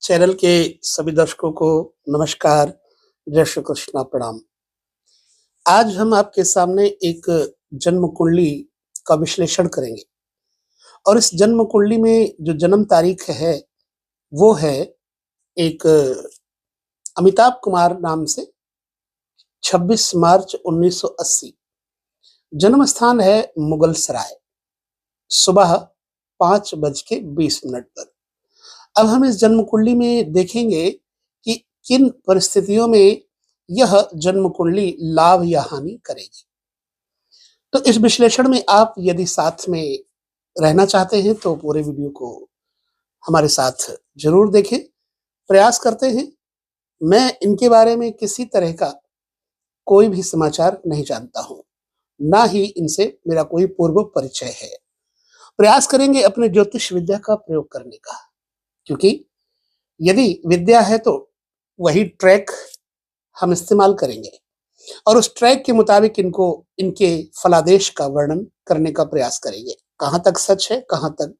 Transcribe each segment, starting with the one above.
Channel के सभी दर्शकों को नमस्कार, जय श्री कृष्णा, प्रणाम। आज हम आपके सामने एक जन्म कुंडली का विश्लेषण करेंगे और इस जन्म कुंडली में जो जन्म तारीख है वो है एक अमिताभ कुमार नाम से 26 मार्च 1980। जन्म स्थान है मुगल सराय, सुबह 5:20 पर। अब हम इस जन्म कुंडली में देखेंगे कि किन परिस्थितियों में यह जन्म कुंडली लाभ या हानि करेगी। तो इस विश्लेषण में आप यदि साथ में रहना चाहते हैं तो पूरे वीडियो को हमारे साथ जरूर देखें। प्रयास करते हैं, मैं इनके बारे में किसी तरह का कोई भी समाचार नहीं जानता हूं, ना ही इनसे मेरा कोई पूर्व परिचय है। प्रयास करेंगे अपने ज्योतिष विद्या का प्रयोग करने का, क्योंकि यदि विद्या है तो वही ट्रैक हम इस्तेमाल करेंगे और उस ट्रैक के मुताबिक इनके फलादेश का वर्णन करने का प्रयास करेंगे। कहां तक सच है, कहां तक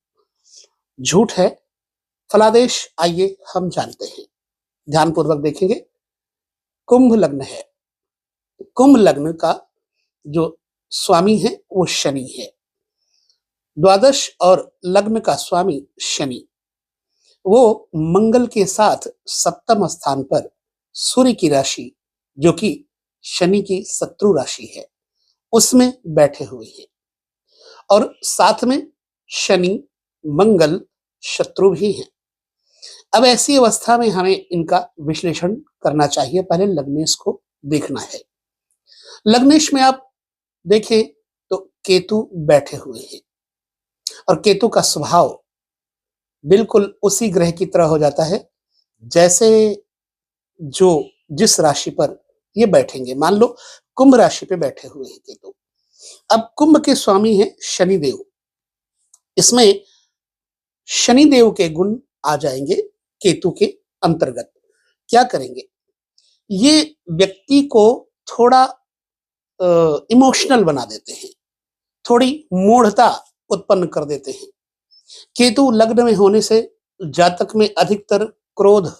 झूठ है, फलादेश आइए हम जानते हैं। ध्यानपूर्वक देखेंगे। कुंभ लग्न है। कुंभ लग्न का जो स्वामी है वो शनि है। द्वादश और लग्न का स्वामी शनि, वो मंगल के साथ सप्तम स्थान पर सूर्य की राशि, जो कि शनि की शत्रु राशि है, उसमें बैठे हुए हैं और साथ में शनि मंगल शत्रु भी हैं। अब ऐसी अवस्था में हमें इनका विश्लेषण करना चाहिए। पहले लग्नेश को देखना है। लग्नेश में आप देखें तो केतु बैठे हुए हैं और केतु का स्वभाव बिल्कुल उसी ग्रह की तरह हो जाता है जैसे जिस राशि पर ये बैठेंगे। मान लो कुंभ राशि पे बैठे हुए हैं केतु। अब कुंभ के स्वामी है शनिदेव। इसमें शनिदेव के गुण आ जाएंगे केतु के अंतर्गत। क्या करेंगे? ये व्यक्ति को थोड़ा इमोशनल बना देते हैं, थोड़ी मूढ़ता उत्पन्न कर देते हैं। केतु लग्न में होने से जातक में अधिकतर क्रोध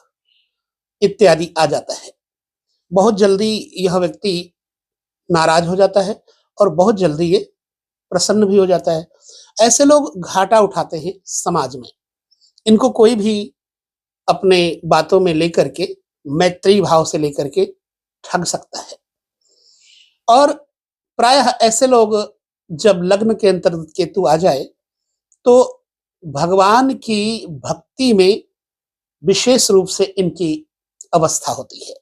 इत्यादि आ जाता है। बहुत जल्दी यह व्यक्ति नाराज हो जाता है और बहुत जल्दी ये प्रसन्न भी हो जाता है। ऐसे लोग घाटा उठाते हैं समाज में। इनको कोई भी अपने बातों में लेकर के, मैत्री भाव से लेकर के ठग सकता है। और प्रायः ऐसे लोग जब लग्न के अंतर्गत केतु आ जाए तो भगवान की भक्ति में विशेष रूप से इनकी अवस्था होती है।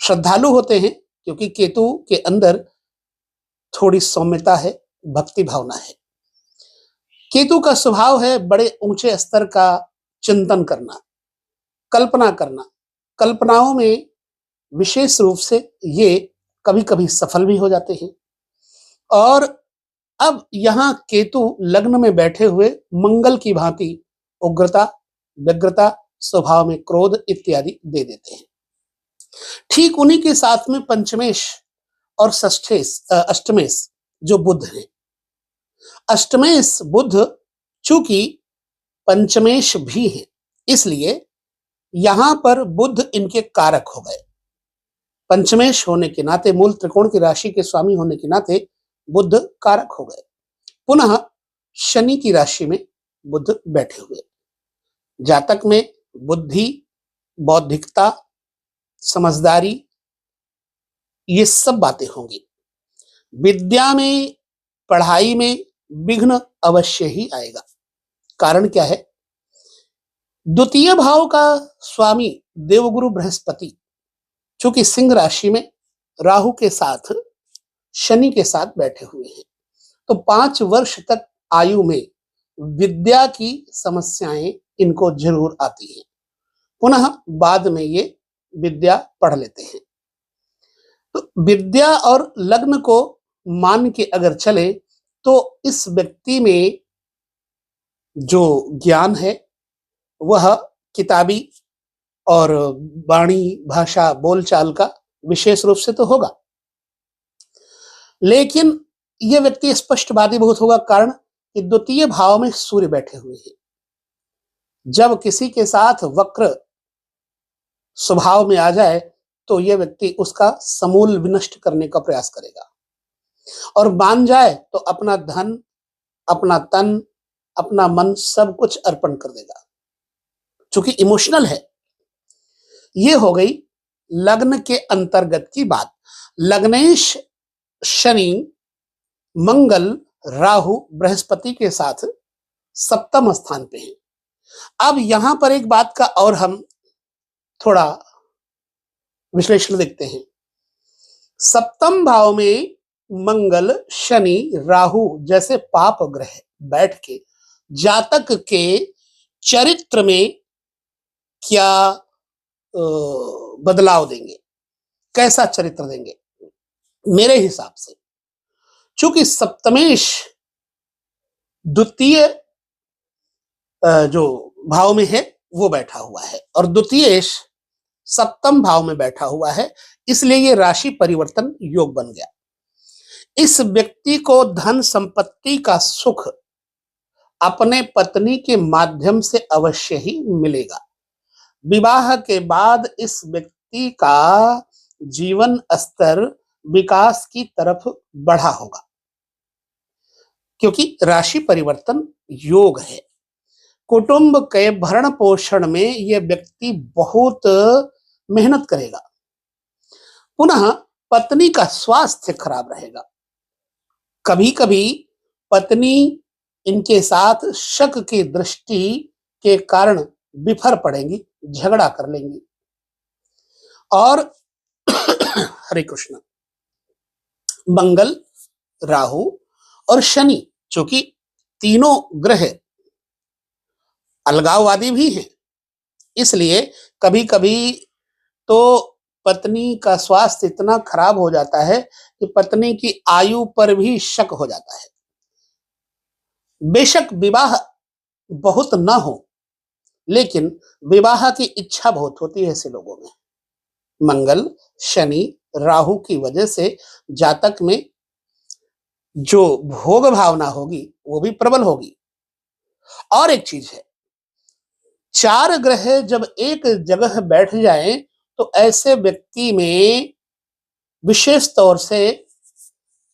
श्रद्धालु होते हैं क्योंकि केतु के अंदर थोड़ी सौम्यता है, भक्ति भावना है। केतु का स्वभाव है बड़े ऊंचे स्तर का चिंतन करना, कल्पना करना। कल्पनाओं में विशेष रूप से ये कभी कभी सफल भी हो जाते हैं। और अब यहाँ केतु लग्न में बैठे हुए मंगल की भांति उग्रता, व्यग्रता, स्वभाव में क्रोध इत्यादि दे देते हैं। ठीक उन्हीं के साथ में पंचमेश और अष्टमेश जो बुध है। अष्टमेश बुध चूंकि पंचमेश भी है, इसलिए यहां पर बुध इनके कारक हो गए। पंचमेश होने के नाते, मूल त्रिकोण की राशि के स्वामी होने के नाते बुध कारक हो गए। पुनः शनि की राशि में बुध बैठे हुए। जातक में बुद्धि, बौद्धिकता, समझदारी, ये सब बातें होंगी। विद्या में, पढ़ाई में विघ्न अवश्य ही आएगा। कारण क्या है? द्वितीय भाव का स्वामी देवगुरु बृहस्पति चूंकि सिंह राशि में राहु के साथ, शनि के साथ बैठे हुए हैं, तो 5 वर्ष तक आयु में विद्या की समस्याएं इनको जरूर आती हैं। पुनः बाद में ये विद्या पढ़ लेते हैं। तो विद्या और लग्न को मान के अगर चले तो इस व्यक्ति में जो ज्ञान है वह किताबी और वाणी, भाषा, बोलचाल का विशेष रूप से तो होगा, लेकिन यह व्यक्ति स्पष्टवादी बहुत होगा। कारण कि द्वितीय भाव में सूर्य बैठे हुए हैं। जब किसी के साथ वक्र स्वभाव में आ जाए तो यह व्यक्ति उसका समूल विनष्ट करने का प्रयास करेगा, और मान जाए तो अपना धन, अपना तन, अपना मन सब कुछ अर्पण कर देगा, क्योंकि इमोशनल है। ये हो गई लग्न के अंतर्गत की बात। लग्नेश शनि, मंगल, राहु, बृहस्पति के साथ सप्तम स्थान पे है। अब यहां पर एक बात का और हम थोड़ा विश्लेषण देखते हैं। सप्तम भाव में मंगल, शनि, राहु जैसे पाप ग्रह बैठ के जातक के चरित्र में क्या बदलाव देंगे, कैसा चरित्र देंगे? मेरे हिसाब से चूंकि सप्तमेश द्वितीय जो भाव में है वो बैठा हुआ है और द्वितीयेश सप्तम भाव में बैठा हुआ है, इसलिए ये राशि परिवर्तन योग बन गया। इस व्यक्ति को धन संपत्ति का सुख अपने पत्नी के माध्यम से अवश्य ही मिलेगा। विवाह के बाद इस व्यक्ति का जीवन स्तर विकास की तरफ बढ़ा होगा, क्योंकि राशि परिवर्तन योग है। कुटुंब के भरण पोषण में यह व्यक्ति बहुत मेहनत करेगा। पुनः पत्नी का स्वास्थ्य खराब रहेगा। कभी कभी पत्नी इनके साथ शक की दृष्टि के कारण बिफर पड़ेंगी, झगड़ा कर लेंगी। और हरे कृष्ण, मंगल, राहु और शनि, चूंकि तीनों ग्रह अलगाववादी भी हैं, इसलिए कभी कभी तो पत्नी का स्वास्थ्य इतना खराब हो जाता है कि पत्नी की आयु पर भी शक हो जाता है। बेशक विवाह बहुत ना हो, लेकिन विवाह की इच्छा बहुत होती है ऐसे लोगों में। मंगल, शनि, राहु की वजह से जातक में जो भोग भावना होगी वो भी प्रबल होगी। और एक चीज है, चार ग्रह जब एक जगह बैठ जाएं तो ऐसे व्यक्ति में विशेष तौर से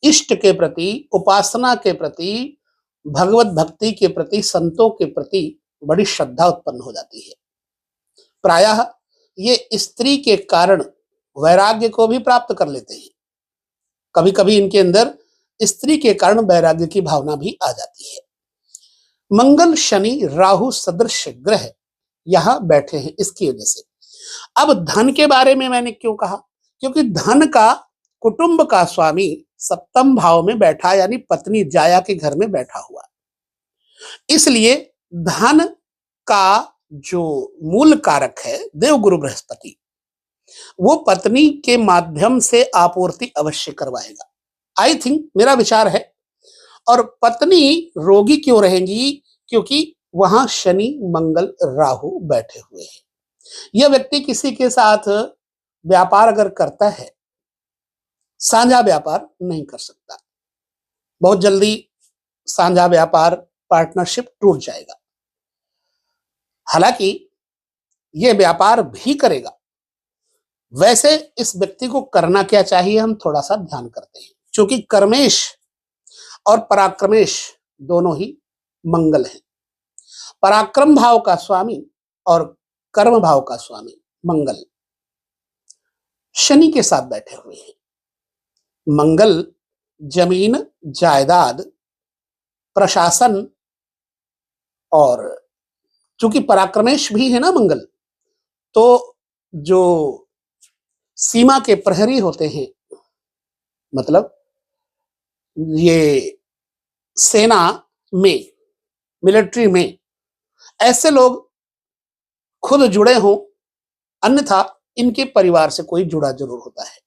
इष्ट के प्रति, उपासना के प्रति, भगवत भक्ति के प्रति, संतों के प्रति बड़ी श्रद्धा उत्पन्न हो जाती है। प्रायः ये स्त्री के कारण वैराग्य को भी प्राप्त कर लेते हैं। कभी कभी इनके अंदर स्त्री के कारण वैराग्य की भावना भी आ जाती है। मंगल, शनि, राहु सदृश ग्रह यहां बैठे हैं इसकी वजह से। अब धन के बारे में मैंने क्यों कहा? क्योंकि धन का, कुटुंब का स्वामी सप्तम भाव में बैठा, यानी पत्नी जाया के घर में बैठा हुआ, इसलिए धन का जो मूल कारक है देवगुरु बृहस्पति, वो पत्नी के माध्यम से आपूर्ति अवश्य करवाएगा। आई थिंक, मेरा विचार है। और पत्नी रोगी क्यों रहेंगी? क्योंकि वहां शनि, मंगल, राहु बैठे हुए हैं। यह व्यक्ति किसी के साथ व्यापार अगर करता है, साझा व्यापार नहीं कर सकता। बहुत जल्दी साझा व्यापार, पार्टनरशिप टूट जाएगा। हालांकि यह व्यापार भी करेगा। वैसे इस व्यक्ति को करना क्या चाहिए, हम थोड़ा सा ध्यान करते हैं। क्योंकि कर्मेश और पराक्रमेश दोनों ही मंगल हैं। पराक्रम भाव का स्वामी और कर्म भाव का स्वामी मंगल शनि के साथ बैठे हुए हैं। मंगल जमीन, जायदाद, प्रशासन, और चूंकि पराक्रमेश भी है ना मंगल, तो जो सीमा के प्रहरी होते हैं, मतलब ये सेना में, मिलिट्री में, ऐसे लोग खुद जुड़े हों, अन्यथा इनके परिवार से कोई जुड़ा जरूर होता है।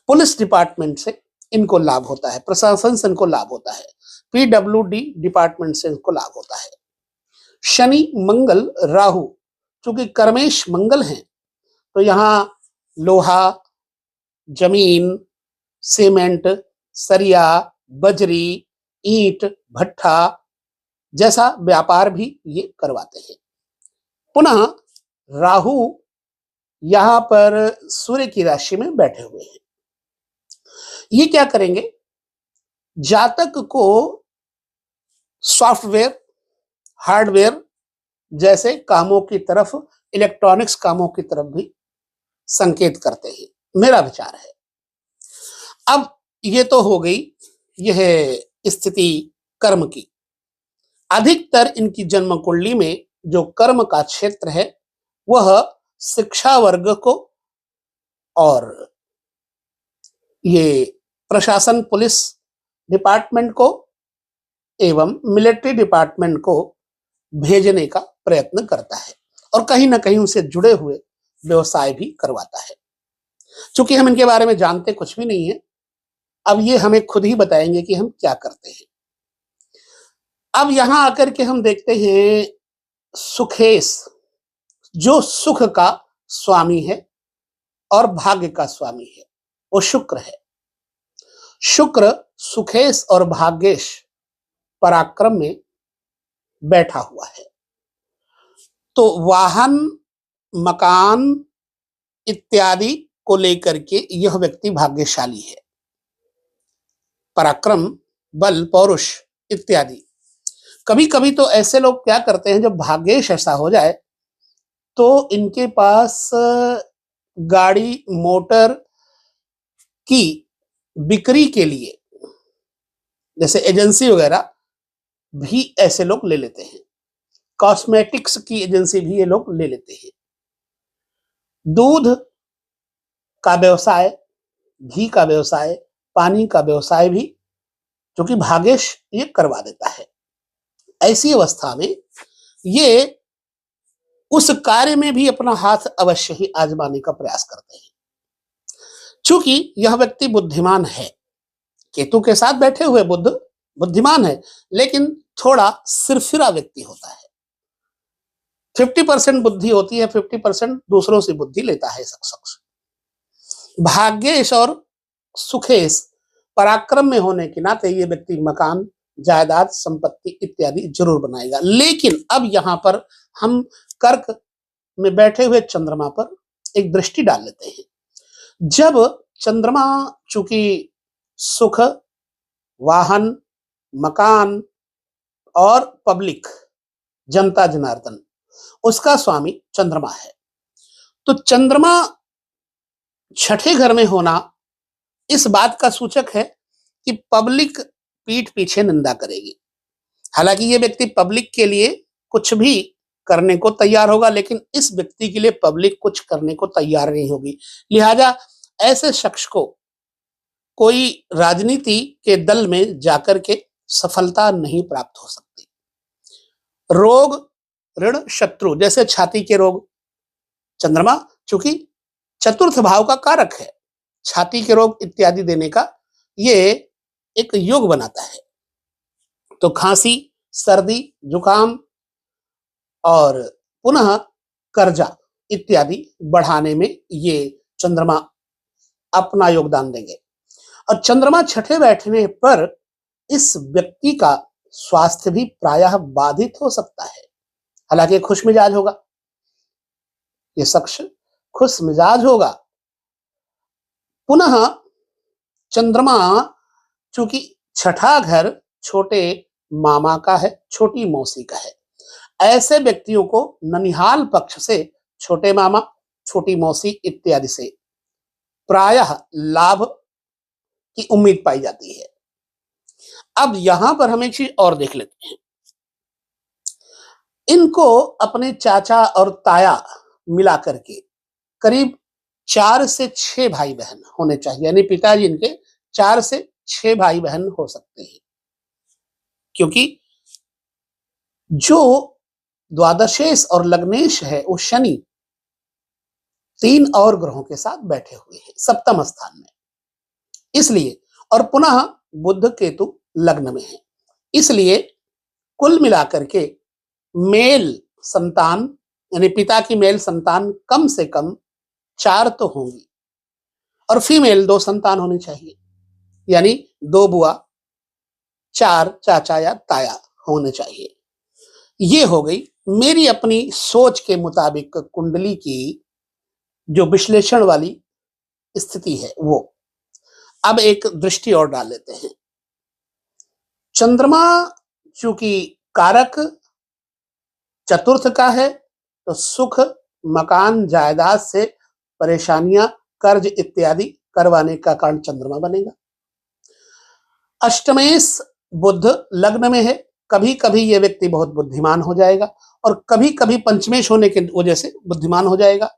पुलिस डिपार्टमेंट से इनको लाभ होता है, प्रशासन से इनको लाभ होता है, पीडब्ल्यूडी डिपार्टमेंट से इनको लाभ होता है। शनि, मंगल, राहु चूंकि कर्मेश मंगल हैं, तो यहां लोहा, जमीन, सीमेंट, सरिया, बजरी, ईंट, भट्ठा जैसा व्यापार भी ये करवाते हैं। पुनः राहु यहां पर सूर्य की राशि में बैठे हुए हैं। ये क्या करेंगे, जातक को सॉफ्टवेयर, हार्डवेयर जैसे कामों की तरफ, इलेक्ट्रॉनिक्स कामों की तरफ भी संकेत करते हैं, मेरा विचार है। अब ये तो हो गई यह स्थिति कर्म की। अधिकतर इनकी जन्म कुंडली में जो कर्म का क्षेत्र है वह शिक्षा वर्ग को और ये प्रशासन, पुलिस डिपार्टमेंट को एवं मिलिट्री डिपार्टमेंट को भेजने का प्रयत्न करता है और कहीं ना कहीं उनसे जुड़े हुए व्यवसाय भी करवाता है। चूंकि हम इनके बारे में जानते कुछ भी नहीं है, अब ये हमें खुद ही बताएंगे कि हम क्या करते हैं। अब यहां आकर के हम देखते हैं सुखेश, जो सुख का स्वामी है और भाग्य का स्वामी है, वो शुक्र है। शुक्र सुखेश और भाग्येश पराक्रम में बैठा हुआ है। तो वाहन, मकान इत्यादि को लेकर के यह व्यक्ति भाग्यशाली है। पराक्रम, बल, पौरुष इत्यादि। कभी कभी तो ऐसे लोग क्या करते हैं, जब भाग्येश ऐसा हो जाए तो इनके पास गाड़ी मोटर की बिक्री के लिए, जैसे एजेंसी वगैरह भी ऐसे लोग ले लेते हैं। कॉस्मेटिक्स की एजेंसी भी ये लोग ले लेते हैं। दूध का व्यवसाय, घी का व्यवसाय, पानी का व्यवसाय भी, जो कि भाग्येश ये करवा देता है। ऐसी अवस्था में ये उस कार्य में भी अपना हाथ अवश्य ही आजमाने का प्रयास करते हैं। चूंकि यह व्यक्ति बुद्धिमान है, केतु के साथ बैठे हुए बुद्ध बुद्धिमान है, लेकिन थोड़ा सिरफिरा व्यक्ति होता है। 50% बुद्धि होती है, 50% दूसरों से बुद्धि लेता है शख्स। भाग्येश और सुखेश पराक्रम में होने के नाते ये व्यक्ति मकान, जायदाद, संपत्ति इत्यादि जरूर बनाएगा। लेकिन अब यहां पर हम कर्क में बैठे हुए चंद्रमा पर एक दृष्टि डाल लेते हैं। जब चंद्रमा चूंकि सुख, वाहन, मकान और पब्लिक, जनता जनार्दन, उसका स्वामी चंद्रमा है, तो चंद्रमा छठे घर में होना इस बात का सूचक है कि पब्लिक पीठ पीछे निंदा करेगी। हालांकि ये व्यक्ति पब्लिक के लिए कुछ भी करने को तैयार होगा, लेकिन इस व्यक्ति के लिए पब्लिक कुछ करने को तैयार नहीं होगी। लिहाजा ऐसे शख्स को कोई राजनीति के दल में जाकर के सफलता नहीं प्राप्त हो सकती। रोग, ऋण, शत्रु जैसे छाती के रोग, चंद्रमा चूंकि चतुर्थ भाव का कारक है, छाती के रोग इत्यादि देने का ये एक योग बनाता है। तो खांसी, सर्दी, जुकाम और पुनः कर्जा इत्यादि बढ़ाने में ये चंद्रमा अपना योगदान देंगे। और चंद्रमा छठे बैठने पर इस व्यक्ति का स्वास्थ्य भी प्रायः बाधित हो सकता है। हालांकि खुश मिजाज होगा, ये शख्स खुश मिजाज होगा। पुनः चंद्रमा चूंकि छठा घर छोटे मामा का है, छोटी मौसी का है, ऐसे व्यक्तियों को ननिहाल पक्ष से छोटे मामा, छोटी मौसी इत्यादि से प्रायः लाभ की उम्मीद पाई जाती है। अब यहां पर हम एक चीज और देख लेते हैं। इनको अपने चाचा और ताया मिला करके करीब 4 से 6 भाई बहन होने चाहिए, यानी पिताजी इनके 4 से 6 भाई बहन हो सकते हैं, क्योंकि जो द्वादशेश और लग्नेश है वो शनि 3 और ग्रहों के साथ बैठे हुए हैं सप्तम स्थान में, इसलिए, और पुनः बुध केतु लग्न में है, इसलिए कुल मिलाकर के मेल संतान यानी पिता की मेल संतान कम से कम 4 तो होंगी, और फीमेल 2 संतान होनी चाहिए, यानी 2 बुआ, 4 चाचा या ताया होने चाहिए। ये हो गई मेरी अपनी सोच के मुताबिक कुंडली की जो विश्लेषण वाली स्थिति है वो। अब एक दृष्टि और डाल लेते हैं। चंद्रमा चूंकि कारक चतुर्थ का है, तो सुख, मकान, जायदाद से परेशानियां, कर्ज इत्यादि करवाने का कारण चंद्रमा बनेगा। अष्टमेश बुध लग्न में है, कभी कभी यह व्यक्ति बहुत बुद्धिमान हो जाएगा और कभी कभी पंचमेश होने की वजह से बुद्धिमान हो जाएगा,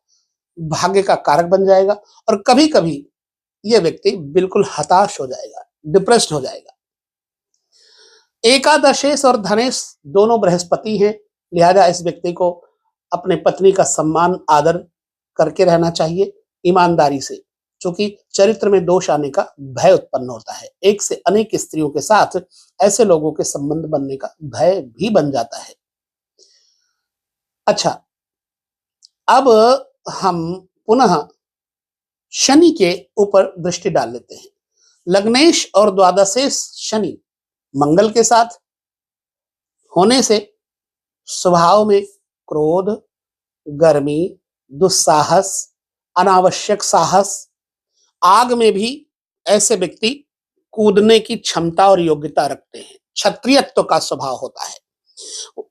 भाग्य का कारक बन जाएगा, और कभी कभी यह व्यक्ति बिल्कुल हताश हो जाएगा, डिप्रेस्ड हो जाएगा। एकादशेश और धनेश दोनों बृहस्पति हैं, लिहाजा इस व्यक्ति को अपने पत्नी का सम्मान आदर करके रहना चाहिए, ईमानदारी से, क्योंकि चरित्र में दोष आने का भय उत्पन्न होता है। एक से अनेक स्त्रियों के साथ ऐसे लोगों के संबंध बनने का भय भी बन जाता है। अच्छा, अब हम पुनः शनि के ऊपर दृष्टि डाल लेते हैं। लग्नेश और द्वादशेश शनि मंगल के साथ होने से स्वभाव में क्रोध, गर्मी, दुस्साहस, अनावश्यक साहस, आग में भी ऐसे व्यक्ति कूदने की क्षमता और योग्यता रखते हैं। क्षत्रियत्व का स्वभाव होता है।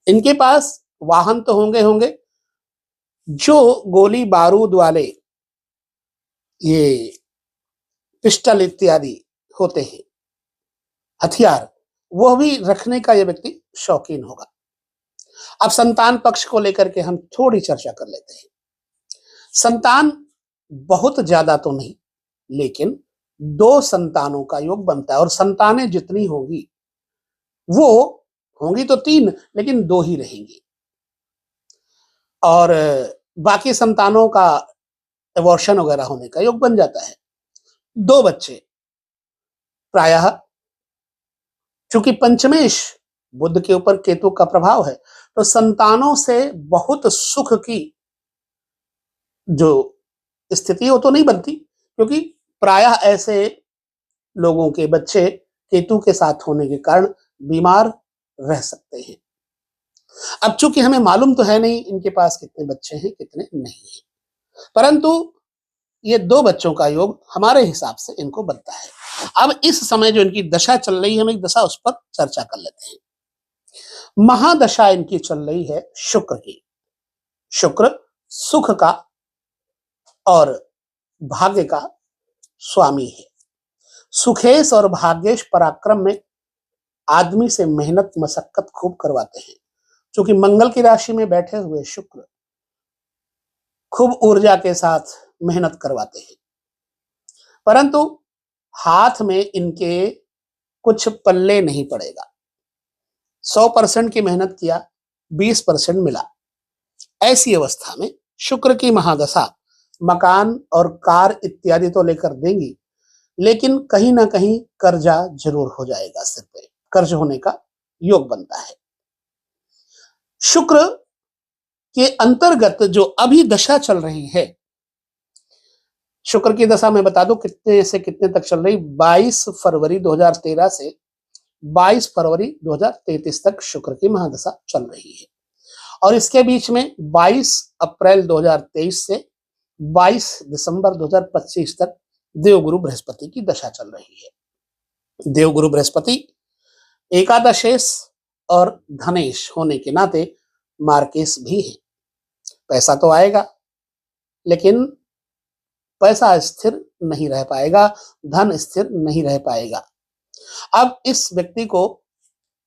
इनके पास वाहन तो होंगे, जो गोली बारूद वाले ये पिस्टल इत्यादि होते हैं हथियार, वह भी रखने का यह व्यक्ति शौकीन होगा। अब संतान पक्ष को लेकर के हम थोड़ी चर्चा कर लेते हैं। संतान बहुत ज्यादा तो नहीं, लेकिन 2 संतानों का योग बनता है, और संतानें जितनी होंगी वो होंगी तो 3, लेकिन 2 ही रहेंगी, और बाकी संतानों का एबॉर्शन वगैरह होने का योग बन जाता है। 2 बच्चे प्रायः, चूंकि पंचमेश बुध के ऊपर केतु का प्रभाव है, तो संतानों से बहुत सुख की जो स्थिति हो तो नहीं बनती, क्योंकि प्रायः ऐसे लोगों के बच्चे केतु के साथ होने के कारण बीमार रह सकते हैं। अब चूंकि हमें मालूम तो है नहीं इनके पास कितने बच्चे हैं कितने नहीं है, परंतु ये 2 बच्चों का योग हमारे हिसाब से इनको बनता है। अब इस समय जो इनकी दशा चल रही है, हम एक दशा उस पर चर्चा कर लेते हैं। महादशा इनकी चल रही है शुक्र की। शुक्र सुख का और भाग्य का स्वामी है। सुखेश और भाग्येश पराक्रम में आदमी से मेहनत मशक्कत खूब करवाते हैं, क्योंकि मंगल की राशि में बैठे हुए शुक्र खूब ऊर्जा के साथ मेहनत करवाते हैं, परंतु हाथ में इनके कुछ पल्ले नहीं पड़ेगा। 100% की मेहनत किया, 20% मिला। ऐसी अवस्था में शुक्र की महादशा मकान और कार इत्यादि तो लेकर देंगी, लेकिन कहीं ना कहीं कर्जा जरूर हो जाएगा, सिर पे कर्ज होने का योग बनता है। शुक्र के अंतर्गत जो अभी दशा चल रही है, शुक्र की दशा मैं बता दूं कितने से कितने तक चल रही, 22 फरवरी 2013 से 22 फरवरी 2033 तक शुक्र की महादशा चल रही है, और इसके बीच में 22 अप्रैल 2023 से 22 दिसंबर 2025 तक देवगुरु बृहस्पति की दशा चल रही है। देवगुरु बृहस्पति एकादशेश और धनेश होने के नाते मार्केश भी है। पैसा तो आएगा, लेकिन पैसा स्थिर नहीं रह पाएगा, धन स्थिर नहीं रह पाएगा। अब इस व्यक्ति को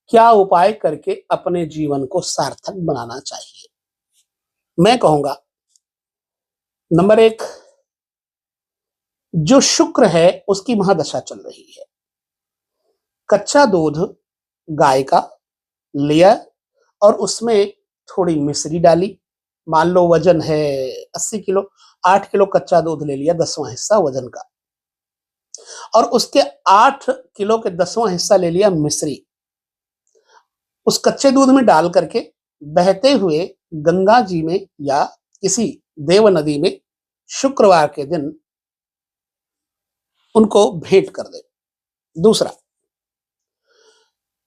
क्या उपाय करके अपने जीवन को सार्थक बनाना चाहिए? मैं कहूंगा, नंबर 1, जो शुक्र है उसकी महादशा चल रही है, कच्चा दूध गाय का लिया और उसमें थोड़ी मिश्री डाली। मान लो वजन है 80 किलो, 8 किलो कच्चा दूध ले लिया, 10वां हिस्सा वजन का, और उसके 8 किलो के 10वां हिस्सा ले लिया मिश्री। उस कच्चे दूध में डाल करके बहते हुए गंगा जी में या किसी देव नदी में शुक्रवार के दिन उनको भेंट कर दे। दूसरा,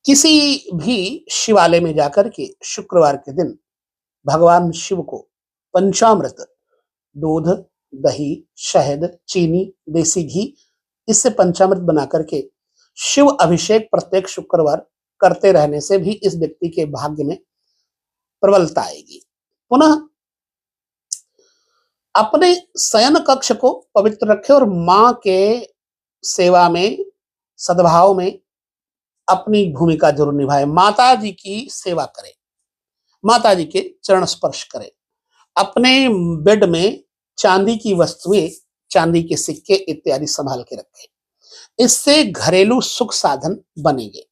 किसी भी शिवालय में जाकर के शुक्रवार के दिन भगवान शिव को पंचामृत, दूध, दही, शहद, चीनी, देसी घी, इससे पंचामृत बना करके शिव अभिषेक प्रत्येक शुक्रवार करते रहने से भी इस व्यक्ति के भाग्य में प्रबलता आएगी। पुनः अपने शयन कक्ष को पवित्र रखें और मां के सेवा में, सद्भाव में अपनी भूमिका जरूर निभाए। माता जी की सेवा करें, माता जी के चरण स्पर्श करें। अपने बेड में चांदी की वस्तुएं, चांदी के सिक्के इत्यादि संभाल के रखें। इससे घरेलू सुख साधन बनेंगे।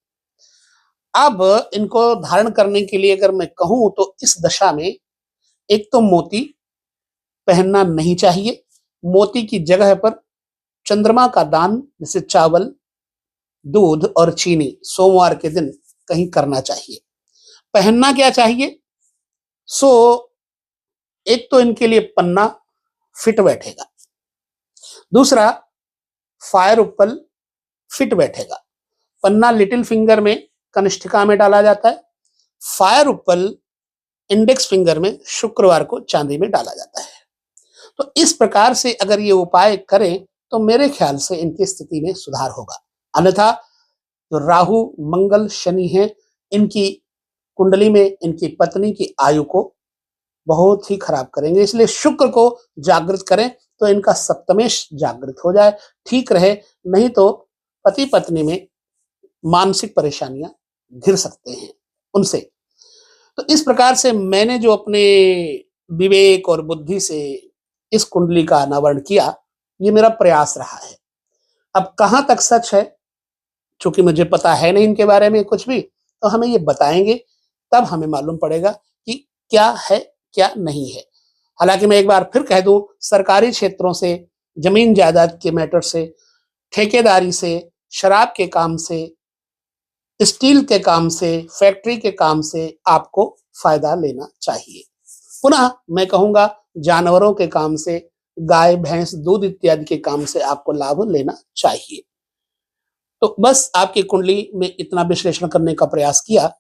अब इनको धारण करने के लिए अगर मैं कहूं तो इस दशा में एक तो मोती पहनना नहीं चाहिए। मोती की जगह पर चंद्रमा का दान, जैसे चावल, दूध और चीनी, सोमवार के दिन कहीं करना चाहिए। पहनना क्या चाहिए? सो एक तो इनके लिए पन्ना फिट बैठेगा, दूसरा फायर उपल फिट बैठेगा। पन्ना लिटिल फिंगर में, कनिष्ठिका में डाला जाता है। फायर उपल इंडेक्स फिंगर में शुक्रवार को चांदी में डाला जाता है। तो इस प्रकार से अगर ये उपाय करें तो मेरे ख्याल से इनकी स्थिति में सुधार होगा। अन्यथा जो राहु, मंगल, शनि हैं, इनकी कुंडली में इनकी पत्नी की आयु को बहुत ही खराब करेंगे। इसलिए शुक्र को जागृत करें तो इनका सप्तमेश जागृत हो जाए, ठीक रहे। नहीं तो पति पत्नी में मानसिक परेशानियां घिर सकते हैं उनसे। तो इस प्रकार से मैंने जो अपने विवेक और बुद्धि से इस कुंडली का अनावरण किया, ये मेरा प्रयास रहा है। अब कहां तक सच है, चूंकि मुझे पता है नहीं इनके बारे में कुछ भी, तो हमें ये बताएंगे, तब हमें मालूम पड़ेगा कि क्या है क्या नहीं है। हालांकि मैं एक बार फिर कह दूं, सरकारी क्षेत्रों से, जमीन जायदाद के मैटर से, ठेकेदारी से, शराब के काम से, स्टील के काम से, फैक्ट्री के काम से आपको फायदा लेना चाहिए। पुनः मैं कहूंगा जानवरों के काम से, गाय, भैंस, दूध इत्यादि के काम से आपको लाभ लेना चाहिए। तो बस आपकी कुंडली में इतना विश्लेषण करने का प्रयास किया।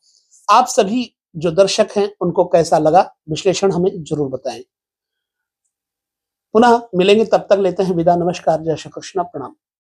आप सभी जो दर्शक हैं उनको कैसा लगा विश्लेषण हमें जरूर बताएं। पुनः मिलेंगे, तब तक लेते हैं विदा। नमस्कार, जय श्री कृष्ण, प्रणाम।